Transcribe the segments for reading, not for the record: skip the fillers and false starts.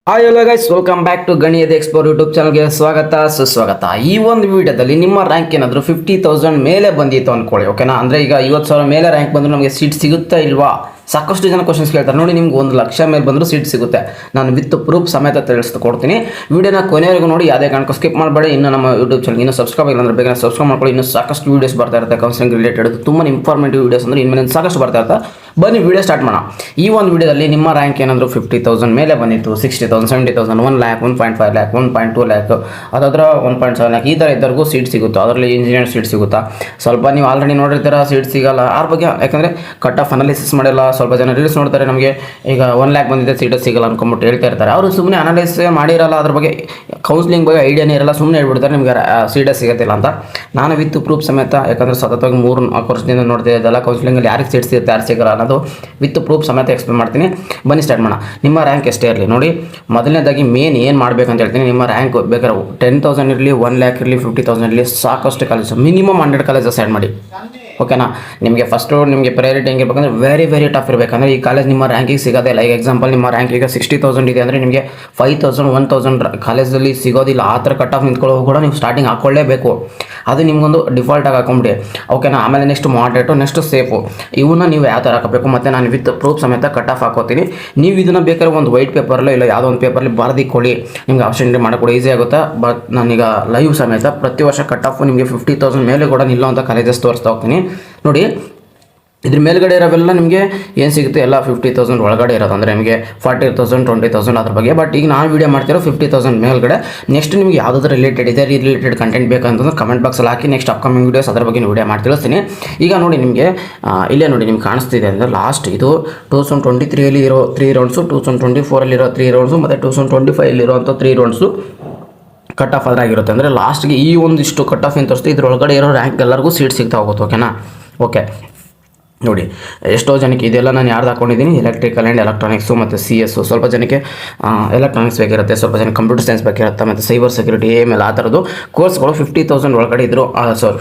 Hi hello guys, welcome back to ಗಣಿಯದ explore YouTube ಚಾನಲ್ಗೆ ಸ್ವಾಗತ ಸುಸ್ವಾಗತ. ಈ ಒಂದು ವಿಡಿಯೋದಲ್ಲಿ ನಿಮ್ಮ ರ್ಯಾಂಕ್ ಏನಾದರೂ 50,000 ಮೇಲೆ ಬಂದಿತ್ತು ಅನ್ಕೊಳ್ಳಿ, ಓಕೆನಾ. ಅಂದರೆ ಈಗ 50,000 ಮೇಲೆ ರ್ಯಾಂಕ್ ಬಂದರೂ ನಮಗೆ ಸೀಟ್ ಸಿಗುತ್ತಾ ಇಲ್ವಾ? ಸಾಕಷ್ಟು ಜನ ಕ್ವಶನ್ಸ್ ಕೇಳ್ತಾರೆ. ನೋಡಿ, ನಿಮ್ಗೆ 1,00,000 ಮೇಲೆ ಬಂದರೂ ಸೀಟ್ ಸಿಗುತ್ತೆ. ನಾನು ವಿತ್ ಪ್ರೂಫ್ ಸಮೇತ ತಿಳಿಸ್ಕೊಡ್ತೀನಿ. ವಿಡಿಯೋನ ಕೊನೆವರೆಗೂ ನೋಡಿ, ಯಾವುದೇ ಕಾರಣಕ್ಕೂ ಸ್ಕಿಪ್ ಮಾಡಬೇಡಿ. ಇನ್ನು ನಮ್ಮ ಯೂಟ್ಯೂಬ್ ಚಾನಲ್ ಇನ್ನೂ ಸಬ್ಸ್ಕ್ರೈಬ್ ಇಲ್ಲ ಅಂದರೆ ಬೇಗ ಸಬ್ಸ್ಕ್ರೈಬ್ ಮಾಡ್ಕೊಳ್ಳಿ. ಇನ್ನೂ ಸಾಕಷ್ಟು ವೀಡಿಯೋಸ್ ಬರ್ತಾ ಇರುತ್ತೆ ಕೌನ್ಸಿಲಿಂಗ್ ರಿಲೇಟೆಡ್, ತುಂಬ ಇನ್ಫಾರ್ಮೇಟಿವ್ ವೀಡಿಯೋಸ್ ಅಂದರೆ ಇನ್ಮೇಲೆ ಸಾಕಷ್ಟು ಬರ್ತಾ ಇರುತ್ತೆ. ಬನ್ನಿ ವಿಡಿಯೋ ಸ್ಟಾರ್ಟ್ ಮಾಡೋಣ. ಈ ಒಂದು ವಿಡಿಯೋದಲ್ಲಿ ನಿಮ್ಮ ರ್ಯಾಂಕ್ ಏನಾದರೂ 50,000 ಮೇಲೆ ಬಂದಿತ್ತು, 60,000, 70,000, 1 lakh, 1.5 lakh, 1.2 lakh, ಅದಾದ್ರೆ 1.7 lakh, ಈ ಥರ ಇದ್ದರಿಗೂ ಸೀಟ್ ಸಿಗುತ್ತಾ? ಅದರಲ್ಲಿ ಇಂಜಿನಿಯರ್ ಸೀಟ್ ಸಿಗುತ್ತಾ? ಸ್ವಲ್ಪ ನೀವು ಆಲ್ರೆಡಿ ನೋಡಿರ್ತೀರ, ಸೀಟ್ ಸಿಗಲ್ಲ. ಅದ್ರ ಬಗ್ಗೆ ಯಾಕಂದರೆ ಕಟ್ ಆಫ್ ಅನಾಲಿಸಿಸ್ ಮಾಡಿಲ್ಲ. ಸ್ವಲ್ಪ ಜನ ರೀಲ್ಸ್ ನೋಡ್ತಾರೆ, ನಮಗೆ ಈಗ 1 lakh ಬಂದಿದೆ, ಸೀಟ್ ಸಿಗಲ್ಲ ಅನ್ಕೊಂಬಿಟ್ಟು ಹೇಳ್ತಾ ಇರ್ತಾರೆ. ಅವರು ಸುಮ್ಮನೆ ಅನಾಲಿಸಿಸ್ ಮಾಡಿರಲ್ಲ, ಅದ್ರ ಬಗ್ಗೆ ಕೌನ್ಸಿಲಿಂಗ್ ಬಗ್ಗೆ ಐಡಿಯಾನೇ ಇರಲ್ಲ, ಸುಮ್ಮನೆ ಹೇಳ್ಬಿಡ್ತಾರೆ ನಿಮಗೆ ಸೀಟೇ ಸಿಗೋದಿಲ್ಲ ಅಂತ. ನಾನು ವಿತ್ ಪ್ರೂಫ್ ಸಮೇತ, ಯಾಕಂದರೆ ಸತತವಾಗಿ 3-4 ವರ್ಷದಿಂದ ನೋಡ್ತಾ ಇದ್ದಲ್ಲ ಕೌನ್ಸಿಲಿಂಗಲ್ಲಿ ಯಾರಿಗೆ ಸೀಟ್ ಸಿಗುತ್ತೆ, ಯಾರು ಸಿಗಲ್ಲ ಅನ್ನೋದು ವಿತ್ ಪ್ರೂಫ್ ಸಮೇತ ಎಕ್ಸ್ಪ್ಲೇನ್ ಮಾಡ್ತೀನಿ. ಬನ್ನಿ ಸ್ಟಾರ್ಟ್ ಮಾಡೋಣ. ನಿಮ್ಮ ರ್ಯಾಂಕ್ ಎಷ್ಟೇ ಇರಲಿ ನೋಡಿ, ಮೊದಲನೇದಾಗಿ ಮೇನ್ ಏನು ಮಾಡಬೇಕಂತ ಹೇಳ್ತೀನಿ. ನಿಮ್ಮ ರ್ಯಾಂಕ್ ಬೇಕಾದ್ರೆ 10,000 ಇರಲಿ, 1 lakh ಇರಲಿ, 50,000 ಇರಲಿ, ಸಾಕಷ್ಟು ಕಾಲೇಜ್, ಮಿನಿಮಮ್ 100 ಕಾಲೇಜಸ್ ಆ್ಯಡ್ ಮಾಡಿ, ಓಕೆನಾ. ನಿಮಗೆ ಫಸ್ಟು ನಿಮಗೆ ಪ್ರಯಾರಿಟಿ ಹೆಂಗಿರ್ಬೇಕಂದ್ರೆ ವೆರಿ ಟಫ್ ಇರಬೇಕಂದ್ರೆ ಈ ಕಾಲೇಜ್ ನಿಮ್ಮ ರ್ಯಾಂಕಿಗೆ ಸಿಗೋದಿಲ್ಲ. ಈಗ ಎಕ್ಸಾಂಪಲ್ ನಿಮ್ಮ ರ್ಯಾಂಕ್ ಈಗ 60,000 ಇದೆ ಅಂದರೆ ನಿಮಗೆ 5,000, 1,000 ಕಾಲೇಜಲ್ಲಿ ಸಿಗೋದಿಲ್ಲ. ಆ ಥರ ಕಟ್ ಆಫ್ ನಿಂತ್ಕೊಳ್ಳೋ ಕೂಡ ನೀವು ಸ್ಟಾರ್ಟಿಂಗ್ ಹಾಕ್ಕೊಳ್ಳೇಬೇಕು. ಅದು ನಿಮಗೊಂದು ಡಿಫಾಲ್ಟಾಗಿ ಹಾಕೊಂಬಿಡಿ, ಓಕೆನಾ. ಆಮೇಲೆ ನೆಕ್ಸ್ಟ್ ಮಾಡ್ರೇಟು, ನೆಕ್ಸ್ಟ್ ಸೇಫು, ಇವನ್ನ ನೀವು ಯಾವ ಥರ ಹಾಕಬೇಕು. ಮತ್ತು ನಾನು ವಿತ್ ಪ್ರೂಫ್ ಸಮೇತ ಕಟ್ ಆಫ್ ಹಾಕೋತೀನಿ. ನೀವು ಇದನ್ನು ಬೇಕಾದ್ರೆ ಒಂದು ವೈಟ್ ಪೇಪರಲ್ಲೋ ಇಲ್ಲ ಯಾವುದೋ ಒಂದು ಪೇಪರಲ್ಲಿ ಬರೆದಿಕ್ಕೊಳ್ಳಿ, ನಿಮ್ಗೆ ಆಪ್ಷನ್ ಮಾಡಿಕೊಡಿ, ಈಸಿ ಆಗುತ್ತೆ. ಬಟ್ ನಾನೀಗ ಲೈವ್ ಸಮೇತ ಪ್ರತಿ ವರ್ಷ ಕಟ್ ಆಫು ನಿಮಗೆ 50,000 ಮೇಲೆ ಕೂಡ ನಿಲ್ಲುವಂಥ ಕಾಲೇಜಸ್ ತೋರಿಸ್ತಾ ಹೋಗ್ತೀನಿ ನೋಡಿ. ಇದ್ರ ಮೇಲ್ಗಡೆ ಇರೋವೆಲ್ಲ ನಿಮಗೆ ಏನು ಸಿಗುತ್ತೆ, ಎಲ್ಲ 50,000 ಒಳಗಡೆ ಇರೋದು. ಅಂದರೆ ನಿಮಗೆ 40,000, 20,000 ಅದ್ರ ಬಗ್ಗೆ. ಬಟ್ ಈಗ ನಾನು ವೀಡಿಯೋ ಮಾಡ್ತಿರೋ 50,000 ಮೇಲ್ಗಡೆ. ನೆಕ್ಸ್ಟ್ ನಿಮಗೆ ಯಾವುದಾದ್ರು ರಿಲೇಟೆಡ್ ಇದೆ, ರಿಲೇಟೆಡ್ ಕಂಟೆಂಟ್ ಬೇಕಂತಂದ್ರೆ ಕಮೆಂಟ್ ಬಾಕ್ಸಲ್ಲಿ ಹಾಕಿ, ನೆಕ್ಸ್ಟ್ ಅಪ್ಕಮಿಂಗ್ ವೀಡಿಯೋಸ್ ಅದ್ರ ಬಗ್ಗೆ ವೀಡಿಯೋ ಮಾಡಿ ತಿಳಿಸ್ತೀನಿ. ಈಗ ನೋಡಿ, ನಿಮಗೆ ಇಲ್ಲೇ ನೋಡಿ, ನಿಮ್ಗೆ ಕಾಣಿಸ್ತಿದೆ ಅಂದರೆ ಲಾಸ್ಟ್ ಇದು 2023 ಇರೋ 3 ರೌಂಡ್ಸು, 2024 ಇರೋ 3 ರೌಂಡ್ಸು, ಮತ್ತು 2025 ಇರೋಂಥ 3 ರೌಂಡ್ಸು ಕಟ್ ಆಫ್ ಆಗಿರುತ್ತೆ. ಅಂದರೆ ಲಾಸ್ಟ್ಗೆ ಈ ಒಂದಿಷ್ಟು ಕಟ್ ಆಫ್ ಏನು ತೋರಿಸ್ತು, ಇದ್ರೊಳಗಡೆ ಇರೋ ರ್ಯಾಂಕ್ ಎಲ್ಲರಿಗೂ ಸೀಟ್ ಸಿಗ್ತಾ ಹೋಗುತ್ತೆ, ಓಕೆನಾ. ಓಕೆ ನೋಡಿ, ಎಷ್ಟೋ ಜನಕ್ಕೆ ಇದೆಲ್ಲ ನಾನು ಯಾರ್ದು ಹಾಕೊಂಡಿದ್ದೀನಿ, ಎಲೆಕ್ಟ್ರಿಕಲ್ ಆ್ಯಂಡ್ ಎಲೆಕ್ಟ್ರಾನಿಕ್ಸು ಮತ್ತು CS. ಸ್ವಲ್ಪ ಜನಕ್ಕೆ ಎಲೆಕ್ಟ್ರಾನಿಕ್ಸ್ ಬೇಕಿರುತ್ತೆ, ಸ್ವಲ್ಪ ಜನ ಕಂಪ್ಯೂಟರ್ ಸೈನ್ಸ್ ಬೇಕಿರುತ್ತೆ, ಮತ್ತು ಸೈಬರ್ ಸೆಕ್ಯೂರಿಟಿ, AML ಆ ಥರದ್ದು ಕೋರ್ಸ್ಗಳು 50,000 ಒಳಗಡೆ ಇದ್ದರು,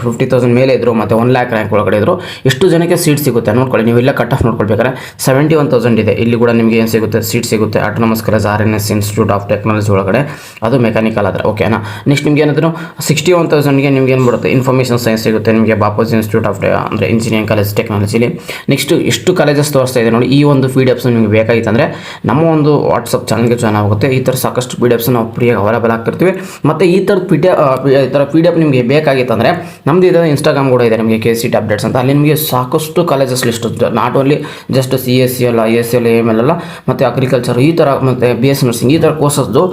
50,000 ಮೇಲೆ ಇದ್ದರು, ಮತ್ತು 1 lakh ರ್ಯಾಂಕ್ ಒಳಗಡೆ ಇದ್ದರು. ಎಷ್ಟು ಜನಕ್ಕೆ ಸೀಟ್ ಸಿಗುತ್ತೆ ನೋಡ್ಕೊಳ್ಳಿ. ನೀವು ಇಲ್ಲ ಕಟ್ ಆಫ್ ನೋಡ್ಕೊಳ್ಬೇಕಾದ್ರೆ 71,000 ಇದೆ. ಇಲ್ಲಿ ಕೂಡ ನಿಮಗೆ ಏನು ಸಿಗುತ್ತೆ, ಸೀಟ್ ಸಿಗುತ್ತೆ. Autonomous college, RNS institute of technology ಒಳಗಡೆ, ಅದು ಮೆಕ್ಯಾನಿಕಲ್ ಆದರೆ, ಓಕೆನಾ. ನೆಕ್ಸ್ಟ್ ನಿಮ್ಗೆ ಏನಾದರೂ 61,000ಗೆ ನಿಮ್ಗೆ ಏನು ಬರುತ್ತೆ, ಇನ್ಫಾರ್ಮೇಷನ್ ಸೈನ್ಸ್ ಸಿಗುತ್ತೆ ನಿಮಗೆ, ಬಾಪೂಜಿ ಇನ್ಸ್ಟಿಟ್ಯೂಟ್ ಆಫ್ ಅಂದರೆ ಇಂಜಿನಿಯರಿಂಗ್ ಕಾಲೇಜ್ ಟೆಕ್ನಾಲಜಿಲಿ. ನೆಕ್ಸ್ಟ್ ಎಷ್ಟು ಕಾಲೇಜಸ್ ತೋರಿಸ್ತಾ ಇದೆ ನೋಡಿ. ಈ ಒಂದು PDF ನಿಮಗೆ ಬೇಕಾಗಿತ್ತು ಅಂದರೆ ನಮ್ಮ ಒಂದು ವಾಟ್ಸಪ್ ಚಾನಲ್ಗೆ ಜಾಯ್ನ್ ಆಗುತ್ತೆ. ಈ ಥರ ಸಾಕಷ್ಟು PDF ನಾವು ಫ್ರೀಯಾಗಿ ಅವೈಲೇಬಲ್ ಆಗ್ತಿರ್ತೀವಿ. ಮತ್ತು ಈ ಥರದ PDF ನಿಮಗೆ ಬೇಕಾಗಿತ್ತು ಅಂದರೆ ನಮ್ಮದು ಇದೆ ಇನ್ಸ್ಟಾಗ್ರಾಮ್ ಕೂಡ ಇದೆ ನಿಮಗೆ, KCT ಅಪ್ಡೇಟ್ಸ್ ಅಂತ. ಅಲ್ಲಿ ನಿಮಗೆ ಸಾಕಷ್ಟು colleges list, not only just CSCL, ISL, AML ಅಲ್ಲ, ಮತ್ತು ಅಗ್ರಿಕಲ್ಚರ್ ಈ ಥರ, ಮತ್ತು BS ನರ್ಸಿಂಗ್ ಈ ಥರ ಕೋರ್ಸಸ್ದು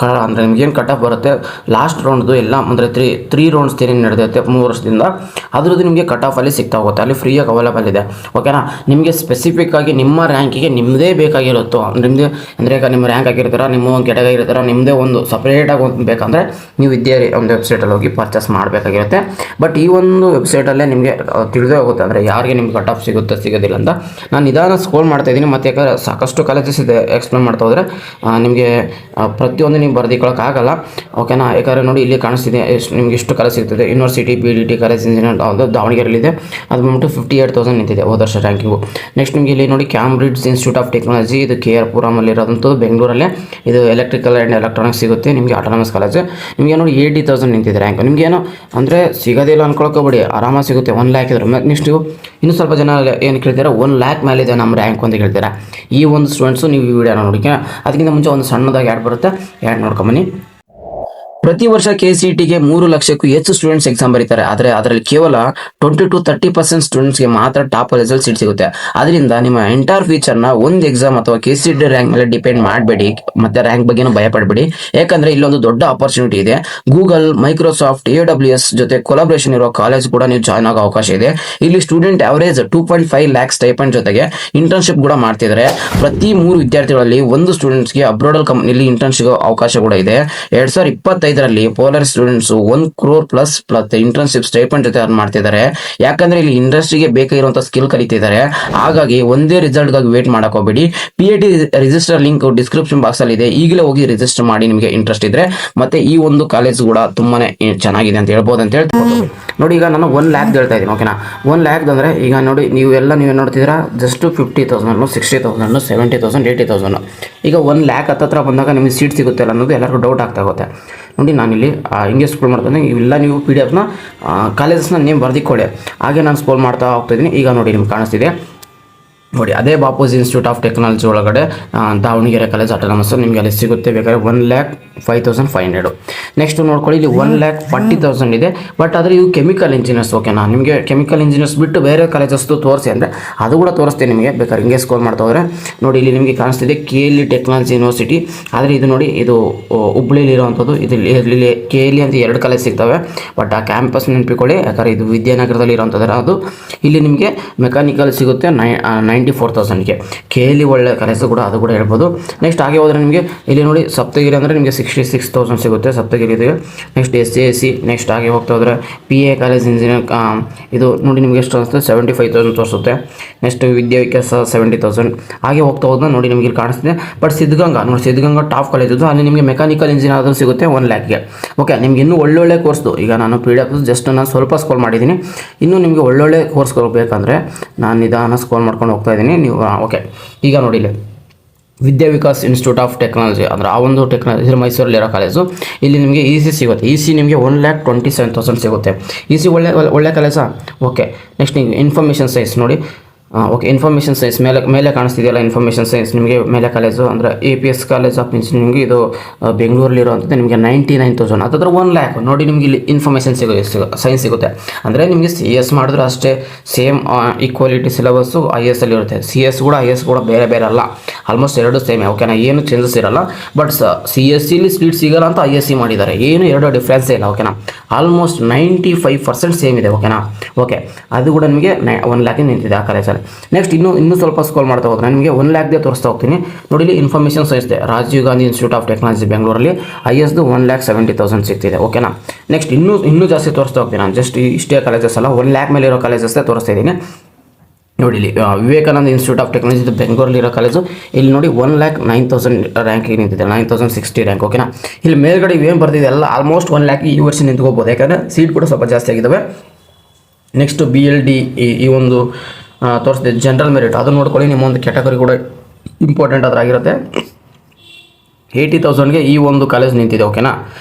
ಅಂದರೆ ನಿಮಗೇನು ಕಟ್ ಆಫ್ ಬರುತ್ತೆ ಲಾಸ್ಟ್ ರೌಂಡ್ದು ಎಲ್ಲ, ಅಂದರೆ 3 ರೌಂಡ್ಸ್ ಏನೇನು ನಡೆದೈತೆ 3 ವರ್ಷದಿಂದ, ಅದರದ್ದು ನಿಮಗೆ ಕಟ್ ಆಫಲ್ಲಿ ಸಿಗ್ತಾ ಹೋಗುತ್ತೆ. ಅಲ್ಲಿ ಫ್ರೀಯಾಗಿ ಅವೈಲೇಬಲ್ ಇದೆ, ಓಕೆನಾ. ನಿಮಗೆ ಸ್ಪೆಸಿಫಿಕ್ ಆಗಿ ನಿಮ್ಮ ರ್ಯಾಂಕಿಗೆ ನಿಮ್ಮದೇ ಬೇಕಾಗಿರುತ್ತೋ, ನಿಮ್ಮದೇ ಅಂದರೆ ಈಗ ನಿಮ್ಮ ರ್ಯಾಂಕ್ ಆಗಿರ್ತೀರ, ನಿಮ್ಮ ಒಂದು ಕೆಟಗರಿ ಇರ್ತೀರ, ನಿಮ್ಮದೇ ಒಂದು ಸಪ್ರೇಟಾಗಿ ಒಂದು ಬೇಕಂದರೆ ನೀವು ಒಂದು ವೆಬ್ಸೈಟಲ್ಲಿ ಹೋಗಿ ಪರ್ಚೇಸ್ ಮಾಡಬೇಕಾಗಿರುತ್ತೆ. ಬಟ್ ಈ ಒಂದು ವೆಬ್ಸೈಟಲ್ಲೇ ನಿಮಗೆ ತಿಳಿದೇ ಹೋಗುತ್ತೆ ಅಂದರೆ ಯಾರಿಗೆ ನಿಮ್ಗೆ ಕಟ್ ಆಫ್ ಸಿಗುತ್ತೆ ಸಿಗೋದಿಲ್ಲ ಅಂತ. ನಾನು ನಿಧಾನ ಸ್ಕ್ರೋಲ್ ಮಾಡ್ತಾಯಿದ್ದೀನಿ, ಮತ್ತು ಯಾಕಂದರೆ ಸಾಕಷ್ಟು ಕಾಲೇಜಸ್ ಇದೆ, ಎಕ್ಸ್ಪ್ಲೇನ್ ಮಾಡ್ತಾ ಹೋದರೆ ನಿಮಗೆ ಪ್ರತಿಯೊಂದು ನೀವು ಬರೆದಿಕೊಳ್ಳೋಕ್ಕಾಗಲ್ಲ, ಓಕೆನಾ. ಯಾಕಂದರೆ ನೋಡಿ, ಇಲ್ಲಿ ಕಾಣಿಸ್ತಿದೆ ನಿಮ್ಗೆ ಎಷ್ಟು ಕಾಲೇಜ್ ಸಿಗ್ತದೆ. ಯೂನಿವರ್ಸಿಟಿ, BDT ಕಾಲೇಜ್, ಇಂಜಿನಿಯರ್ ಅದು ದಾವಣಗೆರೆಯಲ್ಲಿದೆ, ಅದು ಬಂದ್ಬಿಟ್ಟು 58,000 ನಿಂತಿದೆ ಹೋದ ವರ್ಷ ರ್ಯಾಂಕಿಂಗು. ನೆಕ್ಸ್ಟ್ ನಿಮಗೆ ಇಲ್ಲಿ ನೋಡಿ, ಕ್ಯಾಂಬ್ರಿಡ್ಜ್ ಇನ್ಸ್ಟಿಟ್ಯೂಟ್ ಆಫ್ ಟೆಕ್ನಾಲಜಿ, ಇದು KR ಪುರಮಲ್ಲಿರೋದಂಥದ್ದು ಬೆಂಗಳೂರಲ್ಲೇ, ಇದು ಎಲೆಕ್ಟ್ರಿಕಲ್ ಆ್ಯಂಡ್ ಎಲೆಕ್ಟ್ರಾನಿಕ್ಸ್ ಸಿಗುತ್ತೆ ನಿಮಗೆ, ಆಟೋನಮಸ್ ಕಾಲೇಜ್. ನಿಮಗೆ ನೋಡಿ 80,000 ನಿಂತಿದೆ ರ್ಯಾಂಕ್. ನಿಮಗೇನು ಅಂದರೆ ಸಿಗೋದಿಲ್ಲ ಅನ್ಕೊಳ್ಕೋಬೇಡಿ, ಆರಾಮಾಗಿ ಸಿಗುತ್ತೆ. 1 lakh ಇದ್ರು. ನೆಕ್ಸ್ಟ್ ಇನ್ನೂ ಸ್ವಲ್ಪ ಜನ ಏನು ಕೇಳ್ತೀರಾ, 1 lakh ಮೇಲಿದೆ ನಮ್ಮ ರ್ಯಾಂಕ್ ಅಂತ ಕೇಳ್ತೀರಾ. ಈ ಒಂದು ಸ್ಟೂಡೆಂಟ್ಸು ನೀವು ಈ ವಿಡಿಯೋನ ನೋಡಿ. ಅದಕ್ಕಿಂತ ಮುಂಚೆ ಒಂದು ಸಣ್ಣದಾಗಿ ಆ್ಯಡ್ ಬರುತ್ತೆ, ಆ್ಯಡ್ ನೋಡ್ಕೊಂಬನ್ನಿ. ಪ್ರತಿ ವರ್ಷ KCTಗೆ 3 ಲಕ್ಷಕ್ಕೂ ಹೆಚ್ಚು ಸ್ಟೂಡೆಂಟ್ಸ್ ಎಕ್ಸಾಮ್ ಬರೀತಾರೆ. ಆದರೆ ಅದರಲ್ಲಿ ಕೇವಲ 20-30% ಸ್ಟೂಡೆಂಟ್ಸ್ಗೆ ಮಾತ್ರ ಟಾಪ್ ಕಾಲೇಜಲ್ಲಿ ಸೀಟ್ ಸಿಗುತ್ತೆ. ಅದರಿಂದ ನಿಮ್ಮ ಎಂಟೈರ್ ಫ್ಯೂಚರ್ನ ಒಂದು ಎಕ್ಸಾಮ್ ಅಥವಾ KCT ರ್ಯಾಂಕ್ ಮೇಲೆ ಡಿಪೆಂಡ್ ಮಾಡಬೇಡಿ, ಮತ್ತೆ ರ್ಯಾಂಕ್ ಬಗ್ಗೆನೂ ಭಯಪಡಬೇಡಿ. ಯಾಕಂದ್ರೆ ಇಲ್ಲೊಂದು ದೊಡ್ಡ ಆಪರ್ಚುನಿಟಿ ಇದೆ. ಗೂಗಲ್, ಮೈಕ್ರೋಸಾಫ್ಟ್, AWS ಜೊತೆ ಕೊಲಾಬ್ರೇಷನ್ ಇರೋ ಕಾಲೇಜ್ ಕೂಡ ನೀವು ಜಾಯ್ನ್ ಆಗೋ ಅವಕಾಶ ಇದೆ. ಇಲ್ಲಿ ಸ್ಟೂಡೆಂಟ್ ಅವರೇಜ್ 2.5 lakhs ಸ್ಟೈಪಂಡ್ ಜೊತೆಗೆ ಇಂಟರ್ನ್ಶಿಪ್ ಕೂಡ ಮಾಡ್ತಿದ್ದಾರೆ. ಪ್ರತಿ 3 ವಿದ್ಯಾರ್ಥಿಗಳಲ್ಲಿ ಒಂದು ಸ್ಟೂಡೆಂಟ್ಸ್ಗೆ ಅಬ್ರಾಡಲ್ ಕಂಪ್ನಿಲಿ ಇಂಟರ್ನ್ಶಿಪ್ ಅವಕಾಶ ಕೂಡ ಇದೆ. 2025 ಇದರಲ್ಲಿ polar students 1 crore plus internship stipend ಜೊತೆ ಅರ್ನ್ ಮಾಡ್ತಿದ್ದಾರೆ. ಯಾಕಂದ್ರೆ ಇಲ್ಲಿ ಇಂಡಸ್ಟ್ರಿಗೆ ಬೇಕಾಗಿರುವಂತ ಸ್ಕಿಲ್ ಕಲಿತಿದ್ದಾರೆ. ಹಾಗಾಗಿ ಒಂದೇ ರಿಸಲ್ಟ್ ಗಾಗಿ ವೇಟ್ ಮಾಡಕ್ ಹೋಗ್ಬೇಡಿ. PAT register link description box ಅಲ್ಲಿ ಇದೆ. ಈಗಲೇ ಹೋಗಿ ರಿಜಿಸ್ಟರ್ ಮಾಡಿ ನಿಮಗೆ ಇಂಟ್ರೆಸ್ಟ್ ಇದ್ರೆ. ಮತ್ತೆ ಈ ಒಂದು ಕಾಲೇಜ್ ಕೂಡ ತುಂಬಾನೇ ಚೆನ್ನಾಗಿದೆ ಅಂತ ಹೇಳ್ಬೋದು ಅಂತ ಹೇಳ್ತೀನಿ. ನೋಡಿ, ಈಗ ನಾನು 1 lakh ಹೇಳ್ತಾ ಇದ್ದೀನಿ, ಓಕೆನಾ. 1 lakh ಅಂದ್ರೆ ಈಗ ನೋಡಿ, ನೀವೇ ನೋಡ್ತಿದ್ದೀರಾ, ಜಸ್ಟ್ 50,000, 60,000, 70,000, 80,000. ಈಗ 1 lakh ಹತ್ರ ಬಂದಾಗ ನಿಮಗೆ ಸೀಟ್ ಸಿಗುತ್ತೆ ಅನ್ನೋದು ಎಲ್ಲರಿಗೂ ಡೌಟ್ ಆಗ್ತಾ ಹೋಗುತ್ತೆ. ನೋಡಿ, ನಾನಿಲ್ಲಿ ಹಿಂಗೆ ಸ್ಕ್ರೋಲ್ ಮಾಡ್ತಾನೆ, ಇವೆಲ್ಲ ನೀವು PDF ಕಾಲೇಜಸ್ನ ನೇಮ್ ಬರ್ದಿಕೊಳ್ಳಿ. ಹಾಗೆ ನಾನು ಸ್ಕ್ರೋಲ್ ಮಾಡ್ತಾ ಹೋಗ್ತಾಯಿದ್ದೀನಿ. ಈಗ ನೋಡಿ, ನಿಮ್ಗೆ ಕಾಣಿಸ್ತಿದೆ ನೋಡಿ, ಅದೇ ಬಾಪೂಜಿ ಇನ್ಸ್ಟಿಟ್ಯೂಟ್ ಆಫ್ ಟೆಕ್ನಾಲಜಿ ಒಳಗಡೆ ದಾವಣಗೆರೆ ಕಾಲೇಜ್ ಆಟೋನಮಸ್ ನಿಮಗೆ ಅಲ್ಲಿ ಸಿಗುತ್ತೆ. ಬೇಕಾದ್ರೆ 1,05,500. ನೆಕ್ಸ್ಟ್ ನೋಡ್ಕೊಳ್ಳಿ, ಇಲ್ಲಿ 1,40,000 ಇದೆ. ಬಟ್ ಆದರೆ ಇವು ಕೆಮಿಕಲ್ ಇಂಜಿನಿಯರ್ಸ್, ಓಕೆನಾ. ನಿಮಗೆ ಕೆಮಿಕಲ್ ಇಂಜಿನಿಯರ್ಸ್ ಬಿಟ್ಟು ಬೇರೆ ಕಾಲೇಜಸ್ದು ತೋರಿಸಿ ಅಂದರೆ ಅದು ಕೂಡ ತೋರಿಸ್ತೀನಿ ನಿಮಗೆ. ಬೇಕಾದ್ರೆ ಹಿಂಗೆ ಸ್ಕೋರ್ ಮಾಡ್ತಾ ಹೋದರೆ ನೋಡಿ, ಇಲ್ಲಿ ನಿಮಗೆ ಕಾಣಿಸ್ತಿದೆ KLE ಟೆಕ್ನಾಲಜಿ ಯೂನಿವರ್ಸಿಟಿ. ಆದರೆ ಇದು ನೋಡಿ, ಇದು ಹುಬ್ಳಿಲಿ ಇರುವಂಥದ್ದು. ಇಲ್ಲಿ KLE ಅಂತ 2 ಕಾಲೇಜ್ ಸಿಗ್ತವೆ. ಬಟ್ ಆ ಕ್ಯಾಂಪಸ್ ನೆನಪಿಕೊಳ್ಳಿ, ಯಾಕಂದರೆ ಇದು ವಿದ್ಯಾನಗರದಲ್ಲಿ ಇರೋಂಥದ್ದು. ಅದು ಇಲ್ಲಿ ನಿಮಗೆ ಮೆಕ್ಯಾನಿಕಲ್ ಸಿಗುತ್ತೆ 94,000ಗೆ. KLE ಒಳ್ಳೆ ಕಾಲೇಜು ಕೂಡ, ಅದು ಕೂಡ ಹೇಳ್ಬೋದು. ನೆಕ್ಸ್ಟ್ ಹಾಗೆ ಹೋದರೆ ನಿಮಗೆ ಇಲ್ಲಿ ನೋಡಿ, ಸಪ್ತಗಿರಿ ಅಂದರೆ ನಿಮಗೆ 66,000 ಸಿಗುತ್ತೆ ಸಪ್ತಗಿರಿ ಇದೆ. Next SAC. ನೆಕ್ಸ್ಟ್ ಹಾಗೆ ಹೋಗ್ತಾ ಹೋದರೆ PA ಕಾಲೇಜ್ ಇಂಜಿನಿಯರ್, ಇದು ನೋಡಿ ನಿಮಗೆ ಎಷ್ಟು ಅನಿಸುತ್ತೆ, 75,000 ತೋರಿಸುತ್ತೆ. ನೆಕ್ಸ್ಟ್ ವಿದ್ಯಾವಿಕಾಸ 70,000. ಹಾಗೆ ಹೋಗ್ತಾ ಹೋದ ನೋಡಿ, ನಿಮಗೆ ಇಲ್ಲಿ ಕಾಣಿಸ್ತಿದೆ. ಬಟ್ ಸಿದ್ಧಗಂಗಾ ಟಾಪ್ ಕಾಲೇಜ್ ಇದು. ಅಲ್ಲಿ ನಿಮಗೆ ಮೆಕ್ಯಾನಿಕಲ್ ಇಂಜಿನಿಯರ್ ಅದು ಸಿಗುತ್ತೆ 1 lakhಗೆ. ಓಕೆ, ನಿಮ್ಗೆ ಇನ್ನೂ ಒಳ್ಳೊಳ್ಳೆ ಕೋರ್ಸ್ದು, ಈಗ ನಾನು PDF ಜಸ್ಟ್ ನಾನು ಸ್ವಲ್ಪ ಸ್ಕ್ರೋಲ್ ಮಾಡಿದ್ದೀನಿ. ಇನ್ನೂ ನಿಮಗೆ ಒಳ್ಳೊಳ್ಳೆ ಕೋರ್ಸ್ಗಳು ಬೇಕಂದರೆ ನಾನು ನಿಧಾನ ಸ್ಕ್ರೋಲ್ ಮಾಡ್ಕೊಂಡು ಹೋಗ್ತಾ ಇದ್ದೀನಿ. ನೀವು ಓಕೆ, ಈಗ ನೋಡಿ, ಇಲ್ಲಿ ವಿದ್ಯಾವಿಕಾಸ್ ಇನ್ಸ್ಟಿಟ್ಯೂಟ್ ಆಫ್ ಟೆಕ್ನಾಲಜಿ ಅಂದರೆ ಆ ಒಂದು ಟೆಕ್ನಾಲಜಿ ಮೈಸೂರಲ್ಲಿರೋ ಕಾಲೇಜು. ಇಲ್ಲಿ ನಿಮಗೆ EC ಸಿಗುತ್ತೆ. EC ನಿಮಗೆ 1,27,000 ಸಿಗುತ್ತೆ. EC ಒಳ್ಳೆ ಕಾಲೇಜಾ. ಓಕೆ, ನೆಕ್ಸ್ಟ್ ನೀವು ಇನ್ಫಾರ್ಮೇಷನ್ ಸೈನ್ಸ್ ನೋಡಿ. ಓಕೆ, ಇನ್ಫಾರ್ಮೇಷನ್ ಸೈನ್ಸ್ ಮೇಲೆ ಕಾಣಿಸ್ತಿದೆಯಲ್ಲ, ಇನ್ಫಾರ್ಮೇಷನ್ ಸೈನ್ಸ್ ನಿಮಗೆ ಮೇಲೆ ಕಾಲೇಜು ಅಂದರೆ APS ಕಾಲೇಜ್ ಆಫ್ ಇಂಜಿನಿಯರಿಂಗ್. ಇದು ಬೆಂಗಳೂರಲ್ಲಿರುವಂಥದ್ದು. ನಿಮಗೆ 99,000 ಹತ್ತಿರ 1 lakh. ನೋಡಿ, ನಿಮಗೆ ಇಲ್ಲಿ ಇನ್ಫಾರ್ಮೇಷನ್ ಸೈನ್ಸ್ ಸಿಗುತ್ತೆ. ಅಂದರೆ ನಿಮಗೆ CS ಮಾಡಿದ್ರೆ ಅಷ್ಟೇ ಸೇಮ್ ಈಕ್ವಾಲಿಟಿ ಸಿಲೆಬಸ್ಸು IS ಅಲ್ಲಿ ಇರುತ್ತೆ. CS ಕೂಡ IS ಕೂಡ ಬೇರೆ ಅಲ್ಲ, ಆಲ್ಮೋಸ್ಟ್ 2 ಸೇಮೇ, ಓಕೆನಾ. ಏನು ಚೇಂಜಸ್ ಇರಲ್ಲ. ಬಟ್ CSCಲಿ ಸೀಟ್ ಸಿಗಲ್ಲ ಅಂತ ISC ಮಾಡಿದ್ದಾರೆ. ಏನು 2 ಡಿಫ್ರೆನ್ಸೇ ಇಲ್ಲ, ಓಕೆನಾ. ಆಲ್ಮೋಸ್ಟ್ 95% ಸೇಮ್ ಇದೆ, ಓಕೆನಾ. ಓಕೆ, ಅದು ಕೂಡ ನಿಮಗೆ 1 lakh ನಿಂತಿದೆ ಆ ಕಾಲೇಜಲ್ಲಿ. ನೆಕ್ಸ್ಟ್ ಇನ್ನೂ ಸ್ವಲ್ಪ ಸ್ಕ್ರೋಲ್ ಮಾಡ್ತಾ ಹೋದ್ರೆ ನಿಮಗೆ 1 lakhಗೆ ತೋರಿಸ್ತಾ ಹೋಗ್ತೀನಿ. ನೋಡಿ, ಇಲ್ಲಿ ಇನ್ಫಾರ್ಮೇಷನ್ ಸೈನ್ಸ್ ಇದೆ, Rajiv Gandhi Institute of Technology ಬೆಂಗಳೂರಲ್ಲಿ. ISದು 1,70,000 ಸಿಗ್ತಿದೆ, ಓಕೆನಾ. ನೆಕ್ಸ್ಟ್ ಇನ್ನೂ ಜಾಸ್ತಿ ತೋರಿಸ್ತಾ ಹೋಗ್ತೀನಿ. ನಾನು ಜಸ್ಟ್ ಇಷ್ಟೇ ಕಾಲೇಜಸ್ ಅಲ್ಲ, 1 lakh ಮೇಲೆ ಇರೋ ಕಾಲೇಜಸ್ ತೋರಿಸ್ತಾ ಇದ್ದೀನಿ. ನೋಡಿ, ಇಲ್ಲಿ ವಿವೇಕಾನಂದ ಇನ್ಸ್ಟಿಟ್ಯೂಟ್ ಆಫ್ ಟೆಕ್ನಾಲಜಿ ಇದು ಬೆಂಗಳೂರಲ್ಲಿರೋ ಕಾಲೇಜು. ಇಲ್ಲಿ ನೋಡಿ 1,09,000 ರ್ಯಾಂಕಿಗೆ ನಿಂತಿದೆ, 9,060 ರ್ಯಾಂಕ್, ಓಕೆನಾ. ಇಲ್ಲಿ ಮೇಲ್ಗಡೆ ಏನು ಬರ್ತಿದೆ ಎಲ್ಲ ಆಲ್ಮೋಸ್ಟ್ 1 lakh ಈ ವರ್ಷ ನಿಂತ್ಕೋಬೋದು, ಯಾಕಂದರೆ ಸೀಟ್ ಕೂಡ ಸ್ವಲ್ಪ ಜಾಸ್ತಿ ಆಗಿದ್ದಾವೆ. ನೆಕ್ಸ್ಟ್ BLD ಈ ಒಂದು ತೋರಿಸಿದೆ ಜನರಲ್ ಮೆರಿಟ್, ಅದು ನೋಡ್ಕೊಳ್ಳಿ. ನಿಮ್ಮ ಒಂದು ಕ್ಯಾಟಗರಿ ಕೂಡ ಇಂಪಾರ್ಟೆಂಟ್ ಅದ್ರಾಗಿರುತ್ತೆ. 80,000ಗೆ ಈ ಒಂದು ಕಾಲೇಜ್ ನಿಂತಿದೆ, ಓಕೆನಾ.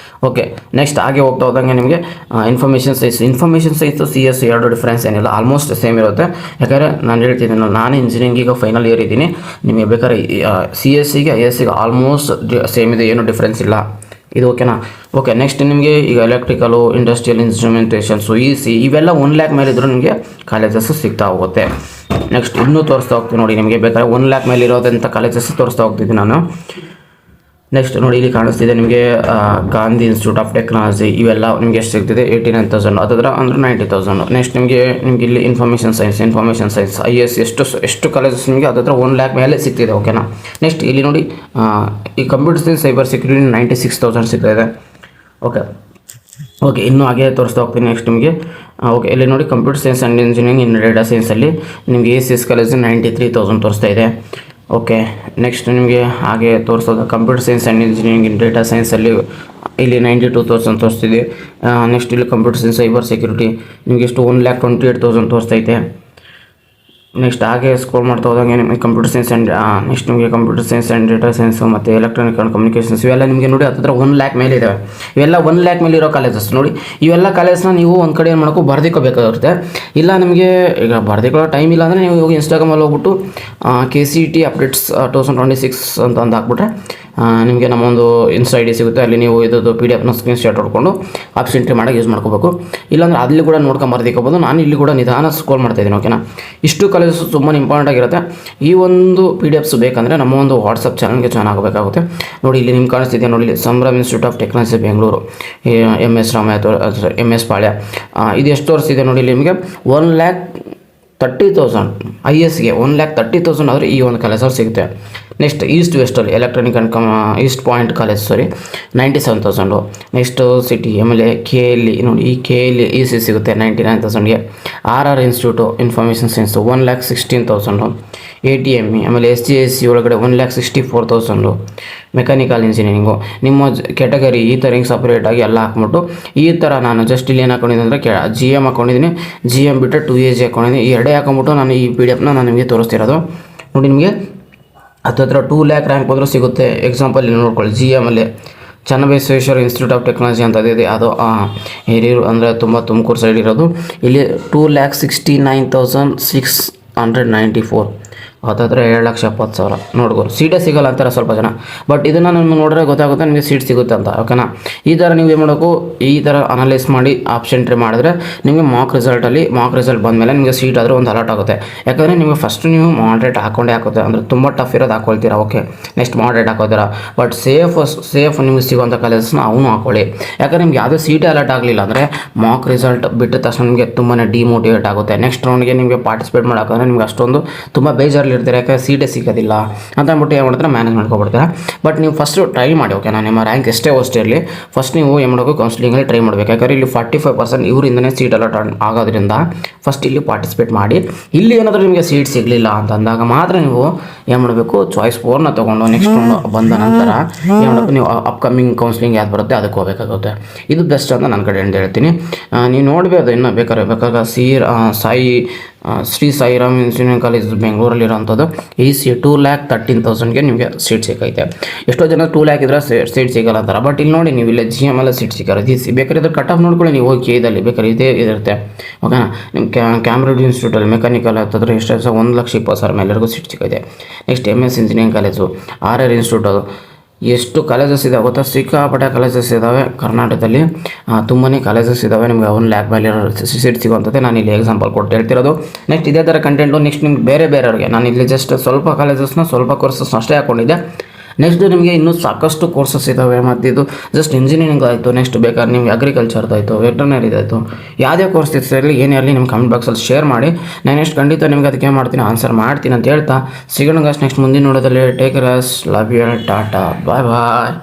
ಓಕೆ, ನೆಕ್ಸ್ಟ್ ಹಾಗೆ ಹೋಗ್ತಾ ಹೋದಂಗೆ ನಿಮಗೆ ಇನ್ಫಾರ್ಮೇಷನ್ ಸೈನ್ಸ್ CS 2 ಡಿಫ್ರೆನ್ಸ್ ಏನಿಲ್ಲ, ಆಲ್ಮೋಸ್ಟ್ ಸೇಮ್ ಇರುತ್ತೆ. ಯಾಕಂದರೆ ನಾನು ಹೇಳ್ತಿದ್ದೀನಿ, ನಾನು ಇಂಜಿನಿಯರಿಂಗ್ ಈಗ ಫೈನಲ್ ಇಯರ್ ಇದ್ದೀನಿ. ನಿಮಗೆ ಬೇಕಾದ್ರೆ CSCಗೆ ISCಗೆ ಆಲ್ಮೋಸ್ಟ್ ಸೇಮ್ ಇದೆ, ಏನು ಡಿಫ್ರೆನ್ಸ್ ಇಲ್ಲ. ಇದು ಓಕೆನಾ. ಓಕೆ, ನೆಕ್ಸ್ಟ್ ನಿಮಗೆ ಈಗ ಎಲೆಕ್ಟ್ರಿಕಲು, ಇಂಡಸ್ಟ್ರಿಯಲ್ ಇನ್ಸ್ಟ್ರುಮೆಂಟೇಷನ್ಸು, EC ಇವೆಲ್ಲ 1 lakh ಮೇಲೆ ಇದ್ರೂ ನಿಮಗೆ ಕಾಲೇಜಸ್ ಸಿಗ್ತಾ ಹೋಗುತ್ತೆ. ನೆಕ್ಸ್ಟ್ ಇನ್ನೂ ತೋರಿಸ್ತಾ ಹೋಗ್ತೀನಿ ನೋಡಿ, ನಿಮಗೆ ಬೇಕಾದ್ರೆ 1 lakh ಮೇಲೆ ಇರೋದಂಥ ಕಾಲೇಜಸ್ ತೋರಿಸ್ತಾ ಹೋಗ್ತಿದ್ದೀನಿ ನಾನು. ನೆಕ್ಸ್ಟ್ ನೋಡಿ, ಇಲ್ಲಿ ಕಾಣಿಸ್ತಿದೆ ನಿಮಗೆ ಗಾಂಧಿ ಇನ್ಸ್ಟಿಟ್ಯೂಟ್ ಆಫ್ ಟೆಕ್ನಾಲಜಿ. ಇವೆಲ್ಲ ನಿಮಗೆ ಎಷ್ಟು ಸಿಗ್ತಿದೆ, 89,000 ಅದರ ಅಂದರೆ 90,000. ನೆಕ್ಸ್ಟ್ ನಿಮಗೆ ಇಲ್ಲಿ ಇನ್ಫಾರ್ಮೇಷನ್ ಸೈನ್ಸ್ IS ಎಷ್ಟು ಕಾಲೇಜಸ್ ನಿಮಗೆ ಅದರ 1 lakh ಮೇಲೆ ಸಿಗ್ತಿದೆ, ಓಕೆನಾ. ನೆಕ್ಸ್ಟ್ ಇಲ್ಲಿ ನೋಡಿ, ಈ ಕಂಪ್ಯೂಟರ್ ಸೈನ್ಸ್ ಸೈಬರ್ ಸೆಕ್ಯೂರಿಟಿ 96,000 ಸಿಗ್ತಾಯಿದೆ, ಓಕೆ. ಇನ್ನೂ ಹಾಗೆ ತೋರಿಸ್ತಾ ಹೋಗ್ತೀನಿ. ನೆಕ್ಸ್ಟ್ ನಿಮಗೆ ಓಕೆ, ಇಲ್ಲಿ ನೋಡಿ computer science and engineering in data ಸೈನ್ಸಲ್ಲಿ ನಿಮಗೆ ACS ಕಾಲೇಜು 93,000 ತೋರಿಸ್ತಾ ಇದೆ, ಓಕೆ. ನೆಕ್ಸ್ಟ್ ನಿಮಗೆ ಹಾಗೆ ತೋರಿಸೋದು computer science and engineering in data ಸೈನ್ಸಲ್ಲಿ ಇಲ್ಲಿ 92,000 ತೋರಿಸ್ತಿದೆ. ನೆಕ್ಸ್ಟ್ ಇಲ್ಲಿ ಕಂಪ್ಯೂಟರ್ ಸೈನ್ಸ್ ಸೈಬರ್ ಸೆಕ್ಯೂರಿಟಿ ನಿಮಗೆ ಎಷ್ಟು 1,28,000 ತೋರಿಸ್ತೈತೆ. ನೆಕ್ಸ್ಟ್ ಹಾಗೆ ಸ್ಕ್ರೋಲ್ ಮಾಡ್ತಾ ಹೋದಂಗೆ ನಿಮಗೆ ಕಂಪ್ಯೂಟರ್ ಸೈನ್ಸ್ ಆ್ಯಂಡ್ ನೆಕ್ಸ್ಟ್ ನಿಮಗೆ computer science and data science ಮತ್ತು ಎಲೆಕ್ಟ್ರಾನಿಕ್ ಆ್ಯಂಡ್ ಕಮ್ಯುನಿಕೇಷನ್ಸ್ ಇವೆಲ್ಲ ನಿಮಗೆ ನೋಡಿ ಹತ್ತಿರ 1 lakh ಮೇಲೆ ಇದ್ದಾವೆ. ಇವೆಲ್ಲ 1 lakh ಮೇಲೆ ಇರೋ ಕಾಲೇಜಸ್ ನೋಡಿ. ಇವೆಲ್ಲ ಕಾಲೇಜ್ನ ನೀವು ಒಂದು ಕಡೆ ಏನು ಮಾಡೋಕ್ಕೂ ಬರ್ದಿಕೋಬೇಕಾಗಿರುತ್ತೆ. ಇಲ್ಲ ನಿಮಗೆ ಈಗ ಬರ್ದಿಕೊಳ್ಳೋ ಟೈಮ್ ಇಲ್ಲ ಅಂದರೆ ನೀವು ಹೋಗಿ ಇನ್ಸ್ಟಾಗ್ರಾಮಲ್ಲಿ ಹೋಗ್ಬಿಟ್ಟು KCET ಅಪ್ಡೇಟ್ಸ್ 2026 ಅಂತ ಹಾಕ್ಬಿಟ್ರೆ ನಿಮಗೆ ನಮ್ಮೊಂದು ಇನ್ಸ್ಟಾ ID ಸಿಗುತ್ತೆ. ಅಲ್ಲಿ ನೀವು ಇದೊಂದು PDF ಸ್ಕ್ರೀನ್ಶಾಟ್ ಹೊಡ್ಕೊಂಡು ಆಪ್ಷನ್ ಎಂಟ್ರಿ ಮಾಡೋಕೆ ಯೂಸ್ ಮಾಡ್ಕೋಬೇಕು. ಇಲ್ಲಾಂದರೆ ಅಲ್ಲಿ ಕೂಡ ನೋಡ್ಕೊಂಡು ಬರ್ದಿಕೋಬೋದು. ನಾನು ಇಲ್ಲಿ ಕೂಡ ನಿಧಾನ ಸ್ಕ್ರೋಲ್ ಮಾಡ್ತಾಯಿದ್ದೀನಿ, ಓಕೆನಾ. ಇಷ್ಟು ಕಾಲೇಜಸ್ ತುಂಬ ಇಂಪಾರ್ಟೆಂಟ್ ಆಗಿರುತ್ತೆ. ಈ ಒಂದು PDFs ಬೇಕಂದರೆ ನಮ್ಮ ಒಂದು ವಾಟ್ಸಪ್ ಚಾನಲ್ಗೆ ಜಾಯ್ನ್ ಆಗಬೇಕಾಗುತ್ತೆ. ನೋಡಿ, ಇಲ್ಲಿ ನಿಮ್ಗೆ ಕಾಣಿಸ್ತಿದೆ ನೋಡಿ, ಇಲ್ಲಿ Sambhram institute of technology Bengaluru, MS ಪಾಳ್ಯ. ಇದು ಎಷ್ಟು ವರ್ಷ ಇದೆ ನೋಡಿ, ಇಲ್ಲಿ ನಿಮಗೆ 1,30,000 ISಗೆ 1,30,000 ಆದರೆ ಈ ಒಂದು ಕಾಲೇಜಲ್ಲಿ ಸಿಗುತ್ತೆ. ನೆಕ್ಸ್ಟ್ ಈಸ್ಟ್ ವೆಸ್ಟಲ್ಲಿ electronic and east point college 97,000. Next city ಆಮೇಲೆ KLE ನೋಡಿ, ಈ KLE EC ಸಿಗುತ್ತೆ 99,000ಗೆ. RR institute information science 1,16,000. ATME ಆಮೇಲೆ SGSC ಒಳಗಡೆ 1,64,000. ಮೆಕ್ಯಾನಿಕಲ್ ಇಂಜಿನಿಯರಿಂಗು ನಿಮ್ಮ ಕ್ಯಾಟಗರಿ ಈ ಥರ ಹಿಂಗೆ ಸಪ್ರೇಟಾಗಿ ಎಲ್ಲ ಹಾಕ್ಬಿಟ್ಟು ಈ ಥರ ನಾನು ಜಸ್ಟ್ ಇಲ್ಲಿ ಏನು ಹಾಕೊಂಡಿದ್ದೀನಿ ಅಂದರೆ GM ಹಾಕೊಂಡಿದ್ದೀನಿ. GM ಬಿಟ್ಟರೆ 2AG ಹಾಕೊಂಡಿದ್ದೀನಿ. ಈ ಎರಡೇ ಹಾಕೊಂಬಿಟ್ಟು ನಾನು ಈ PDF ನಾನು ನಿಮಗೆ ತೋರಿಸ್ತಿರೋದು. ನೋಡಿ, ನಿಮಗೆ ಹತ್ತಿರ 2 lakh ರ್ಯಾಂಕ್ ಬಂದರೂ ಸಿಗುತ್ತೆ. ಎಕ್ಸಾಂಪಲ್ ಇಲ್ಲಿ ನೋಡ್ಕೊಳ್ಳಿ, GM ಅಲ್ಲಿ ಚನ್ನಬಸವೇಶ್ವರ ಇನ್ಸ್ಟಿಟ್ಯೂಟ್ ಆಫ್ ಟೆಕ್ನಾಲಜಿ ಅಂತ ಇದೆ, ಅದು ಹಿರಿಯೂರು ಅಂದರೆ ತುಮಕೂರು ಸೈಡ್ ಇರೋದು. ಇಲ್ಲಿ 2,69,694, ಹತ್ತಿರ 7,70,000 ನೋಡ್ಬೋದು. ಸೀಟೇ ಸಿಗೋಲ್ಲ ಅಂತಾರೆ ಸ್ವಲ್ಪ ಜನ, ಬಟ್ ಇದನ್ನು ನಿಮ್ಗೆ ನೋಡಿದ್ರೆ ಗೊತ್ತಾಗುತ್ತೆ ನಿಮಗೆ ಸೀಟ್ ಸಿಗುತ್ತೆ ಅಂತ. ಓಕೆನಾ? ಈ ಥರ ನೀವು ಏನು ಮಾಡಬೇಕು, ಈ ಥರ ಅನಲೈಸ್ ಮಾಡಿ ಆಪ್ಷನ್ ಟ್ರೈ ಮಾಡಿದ್ರೆ ನಿಮಗೆ ಮಾರ್ಕ್ ರಿಸಲ್ಟ್ ಬಂದಮೇಲೆ ನಿಮಗೆ ಸೀಟ್ ಆದರೂ ಒಂದು ಅಲರ್ಟ್ ಆಗುತ್ತೆ. ಯಾಕಂದರೆ ನಿಮಗೆ ಫಸ್ಟ್ ನೀವು ಮಾಡ್ರೇಟ್ ಹಾಕೊಂಡೇ ಹಾಕುತ್ತೆ, ಅಂದರೆ ತುಂಬ ಟಫ್ ಇರೋದು ಹಾಕೊಳ್ತೀರಾ. ಓಕೆ, ನೆಕ್ಸ್ಟ್ ಮಾಡ್ರೇಟ್ ಹಾಕೋತೀರಾ, ಬಟ್ ಸೇಫ್ ನಿಮಗೆ ಸಿಗುವಂಥ ಕಾಲೇಜಸ್ನ ಅವನು ಹಾಕೊಳ್ಳಿ. ಯಾಕಂದರೆ ನಿಮ್ಗೆ ಯಾವುದೇ ಸೀಟೇ ಅಲರ್ಟ್ ಆಗಲಿಲ್ಲ ಅಂದರೆ ಮಾರ್ಕ್ ರಿಸಲ್ಟ್ ಬಿಟ್ಟ ತಕ್ಷಣ ನಿಮಗೆ ತುಂಬಾ ಡಿಮೋಟಿವೇಟ್ ಆಗುತ್ತೆ. ನೆಕ್ಸ್ಟ್ ರೌಂಡ್ಗೆ ನಿಮಗೆ ಪಾರ್ಟಿಸಿಪೇಟ್ ಮಾಡೋಕ್ಕಂದ್ರೆ ನಿಮ್ಗೆ ಅಷ್ಟೊಂದು ತುಂಬ ಬೇಜಾರಲ್ಲಿ ಇರ್ತಾರೆ, ಯಾಕೆ ಸೀಟೇ ಸಿಗೋದಿಲ್ಲ ಅಂತ ಅಂದ್ಬಿಟ್ಟು ಏನು ಮಾಡ್ತಾರೆ, ಮ್ಯಾನೇಜ್ ಮಾಡ್ಕೊಬಿಡ್ತಾರೆ. ಬಟ್ ನೀವು ಫಸ್ಟ್ ಟ್ರೈ ಮಾಡಿ. ಓಕೆನಾ? ನಿಮ್ಮ ರ್ಯಾಂಕ್ ಎಷ್ಟೇ ಇರಲಿ, ಫಸ್ಟ್ ನೀವು ಏನು ಮಾಡಬೇಕು, ಕೌನ್ಸಿಲಿಂಗಲ್ಲಿ ಟ್ರೈ ಮಾಡಬೇಕು. ಯಾಕಂದರೆ ಇಲ್ಲಿ 45% ಇವರಿಂದನೇ ಸೀಟ್ ಅಲಾಟ್ ಆಗೋದ್ರಿಂದ ಫಸ್ಟ್ ಇಲ್ಲಿ ಪಾರ್ಟಿಸಿಪೇಟ್ ಮಾಡಿ. ಇಲ್ಲಿ ಏನಾದರೂ ನಿಮಗೆ ಸೀಟ್ ಸಿಗಲಿಲ್ಲ ಅಂತ ಅಂದಾಗ ಮಾತ್ರ ನೀವು ಏನು ಮಾಡಬೇಕು, ಚಾಯ್ಸ್ 4ನ ತೊಗೊಂಡು ನೆಕ್ಸ್ಟ್ ಬಂದ ನಂತರ ಏನು ಮಾಡಬೇಕು, ನೀವು ಅಪ್ಕಮಿಂಗ್ ಕೌನ್ಸಿಲಿಂಗ್ ಯಾವ್ದು ಬರುತ್ತೆ ಅದಕ್ಕೆ ಹೋಗಬೇಕಾಗುತ್ತೆ. ಇದು ಬೆಸ್ಟ್ ಅಂತ ನನ್ನ ಕಡೆಯಿಂದ ಹೇಳ್ತೀನಿ. ನೀವು ನೋಡಬೇಕು, ಇನ್ನು ಬೇಕಾದ್ರೆ ಶ್ರೀ ಸಾಯಿರಾಮ್ ಇಂಜಿನಿಯರಿಂಗ್ ಕಾಲೇಜ್ ಬೆಂಗಳೂರಲ್ಲಿರೋಂಥದ್ದು. ಈ 2,13,000ಗೆ ನಿಮಗೆ ಸೀಟ್ ಸಿಕ್ಕೈತೆ. ಎಷ್ಟೋ ಜನ 2 lakh ಇದ್ರೆ ಸೀಟ್ ಸಿಗಲ್ಲ ಅಂತಾರೆ, ಬಟ್ ಇಲ್ಲಿ ನೋಡಿ, ನೀವು ಇಲ್ಲೇ GM ಎಲ್ಲ ಸೀಟ್ ಸಿಕ್ಕಾರೆ. ಬೇಕಾದ್ರೆ ಇದ್ರ ಕಟ್ ಆಫ್ ನೋಡ್ಕೊಳ್ಳಿ, ನೀವು ಹೋಗಿ ಇದಲ್ಲಿ ಬೇಕಾದ್ರೆ ಇದೇ ಇರುತ್ತೆ. ಓಕೆನಾ? ನಿಮ್ಮ ಕ್ಯಾಮ್ಬ್ರಿಡ್ಜ್ ಇನ್ಸ್ಟಿಟ್ಯೂಟಲ್ಲಿ ಮೆಕ್ಯಾನಿಕಲ್ ಆಗ್ತದ್ರೆ ಎಷ್ಟು 1,20,000 ಮೇಲೆವರೆಗೂ ಸೀಟ್ ಸಿಕ್ಕೈತೆ. Next MS engineering college, RR institute, ಅದು ಎಷ್ಟು ಕಾಲೇಜಸ್ ಇದಾವೆ ಗೊತ್ತಾ? ಸಿಕ್ಕಾಪಟ್ಟೆ ಕಾಲೇಜಸ್ ಇದ್ದಾವೆ ಕರ್ನಾಟಕದಲ್ಲಿ, ತುಂಬಾ ಕಾಲೇಜಸ್ ಇದ್ದಾವೆ. ನಿಮಗೆ 1 lakh ಮೇಲೆ ಸೀಟ್ ಸಿಗುವಂಥದ್ದೇ ನಾನು ಇಲ್ಲಿ ಎಕ್ಸಾಂಪಲ್ ಕೊಟ್ಟು ಹೇಳ್ತಿರೋದು. ನೆಕ್ಸ್ಟ್ ಇದೇ ಥರ ಕಂಟೆಂಟು ನೆಕ್ಸ್ಟ್ ನಿಮ್ಗೆ ಬೇರೆಯವ್ರಿಗೆ ನಾನು ಇಲ್ಲಿ ಜಸ್ಟ್ ಸ್ವಲ್ಪ ಕಾಲೇಜಸ್ನ ಸ್ವಲ್ಪ ಕೋರ್ಸಸ್ನ ಅಷ್ಟೇ ಹಾಕ್ಕೊಂಡಿದ್ದೆ. ನೆಕ್ಸ್ಟ್ ನಿಮಗೆ ಇನ್ನೂ ಸಾಕಷ್ಟು ಕೋರ್ಸಸ್ ಇದ್ದಾವೆ. ಮತ್ತು ಇದು ಜಸ್ಟ್ ಇಂಜಿನಿಯರಿಂಗ್ ಆಯಿತು, ನೆಕ್ಸ್ಟ್ ಬೇಕಾದ್ರೆ ನಿಮ್ಗೆ ಅಗ್ರಿಕಲ್ಚರ್ದಾಯಿತು, ವೆಟರ್ನರಿದಾಯಿತು, ಯಾವುದೇ ಕೋರ್ಸ್ ಇರಲಿ ಏನೇ ಇರಲಿ ನಿಮ್ಮ ಕಮೆಂಟ್ ಬಾಕ್ಸಲ್ಲಿ ಶೇರ್ ಮಾಡಿ. ನಾನು ನೆಕ್ಸ್ಟ್ ಖಂಡಿತ ನಿಮ್ಗೆ ಅದಕ್ಕೆ ಮಾಡ್ತೀನಿ, ಆನ್ಸರ್ ಮಾಡ್ತೀನಿ ಅಂತ ಹೇಳ್ತಾ ಸಿಗೋಣ. ನೆಕ್ಸ್ಟ್ ಮುಂದಿನ ನೋಡೋದಲ್ಲಿ take care, love you, tata, bye bye.